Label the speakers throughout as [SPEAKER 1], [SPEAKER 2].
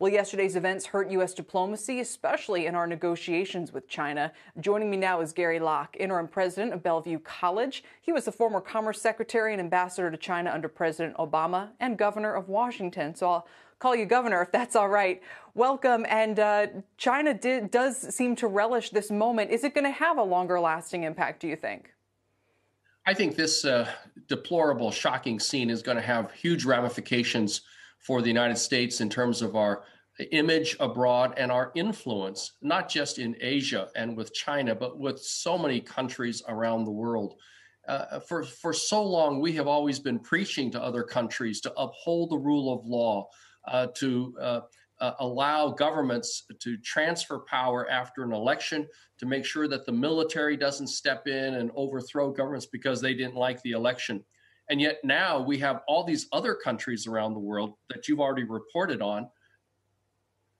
[SPEAKER 1] Well, yesterday's events hurt U.S. diplomacy, especially in our negotiations with China. Joining me now is Gary Locke, interim president of Bellevue College. He was the former Commerce Secretary and ambassador to China under President Obama and governor of Washington. So I'll call you governor if that's all right. Welcome. And China does seem to relish this moment. Is it going to have a longer lasting impact, do you think?
[SPEAKER 2] I think this deplorable, shocking scene is going to have huge ramifications for the United States in terms of our image abroad and our influence, not just in Asia and with China, but with so many countries around the world. For so long, we have always been preaching to other countries to uphold the rule of law, to allow governments to transfer power after an election, to make sure that the military doesn't step in and overthrow governments because they didn't like the election. And yet now we have all these other countries around the world that you've already reported on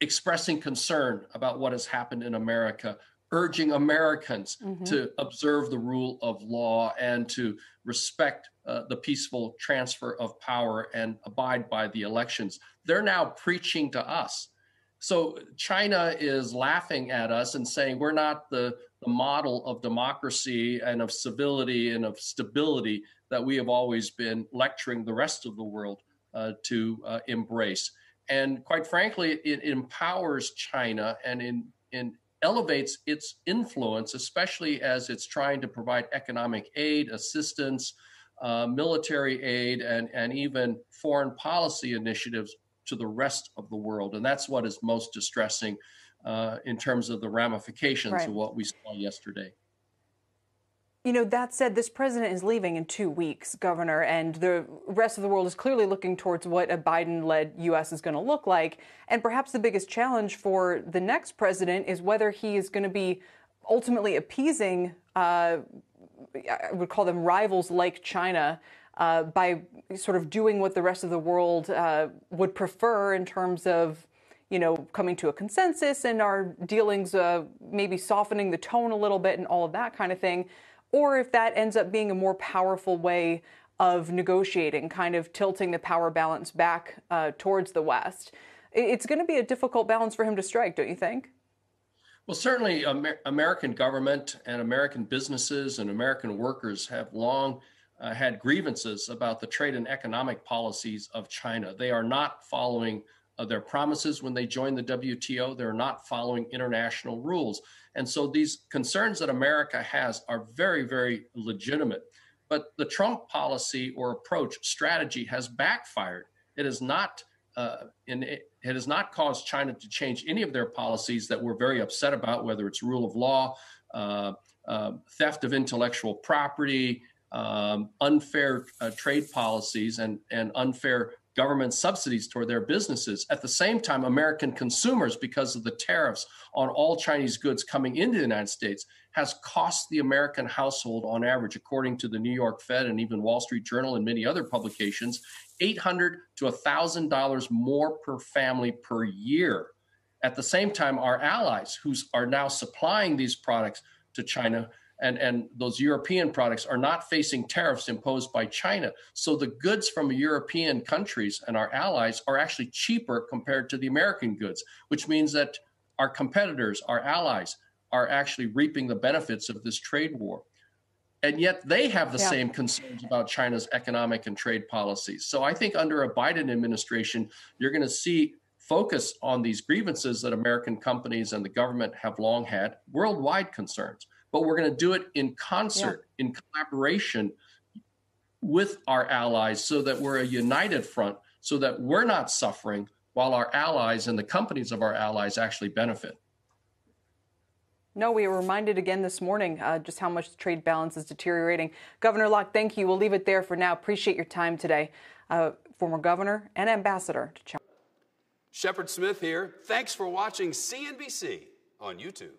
[SPEAKER 2] expressing concern about what has happened in America, urging Americans to observe the rule of law and to respect the peaceful transfer of power and abide by the elections. They're now preaching to us. So China is laughing at us and saying we're not the model of democracy and of civility and of stability that we have always been lecturing the rest of the world to embrace. And quite frankly, it empowers China and elevates its influence, especially as it's trying to provide economic aid, assistance, military aid, and even foreign policy initiatives to the rest of the world. And that's what is most distressing in terms of the ramifications of what we saw yesterday.
[SPEAKER 1] You know, that said, this president is leaving in 2 weeks, Governor, and the rest of the world is clearly looking towards what a Biden-led U.S. is going to look like. And perhaps the biggest challenge for the next president is whether he is going to be ultimately appeasing, I would call them rivals like China, by sort of doing what the rest of the world would prefer in terms of, you know, coming to a consensus and our dealings, maybe softening the tone a little bit and all of that kind of thing. Or if that ends up being a more powerful way of negotiating, kind of tilting the power balance back towards the West. It's going to be a difficult balance for him to strike, don't you think?
[SPEAKER 2] Well, certainly American government and American businesses and American workers have long had grievances about the trade and economic policies of China. They are not following their promises when they joined the WTO. They're not following international rules. And so these concerns that America has are very, very legitimate. But the Trump policy or approach strategy has backfired. It has not caused China to change any of their policies that we're very upset about, whether it's rule of law, theft of intellectual property, unfair trade policies, and unfair government subsidies toward their businesses. At the same time, American consumers, because of the tariffs on all Chinese goods coming into the United States, has cost the American household on average, according to the New York Fed and even Wall Street Journal and many other publications, $800 to $1,000 more per family per year. At the same time, our allies, who are now supplying these products to China, and those European products are not facing tariffs imposed by China. So the goods from European countries and our allies are actually cheaper compared to the American goods, which means that our competitors, our allies, are actually reaping the benefits of this trade war. And yet they have the same concerns about China's economic and trade policies. So I think under a Biden administration, you're going to see focus on these grievances that American companies and the government have long had, worldwide concerns. But we're going to do it in concert, in collaboration with our allies so that we're a united front, so that we're not suffering while our allies and the companies of our allies actually benefit.
[SPEAKER 1] No, we were reminded again this morning just how much the trade balance is deteriorating. Governor Locke, thank you. We'll leave it there for now. Appreciate your time today. Former governor and ambassador to China.
[SPEAKER 3] Shepard Smith here. Thanks for watching CNBC on YouTube.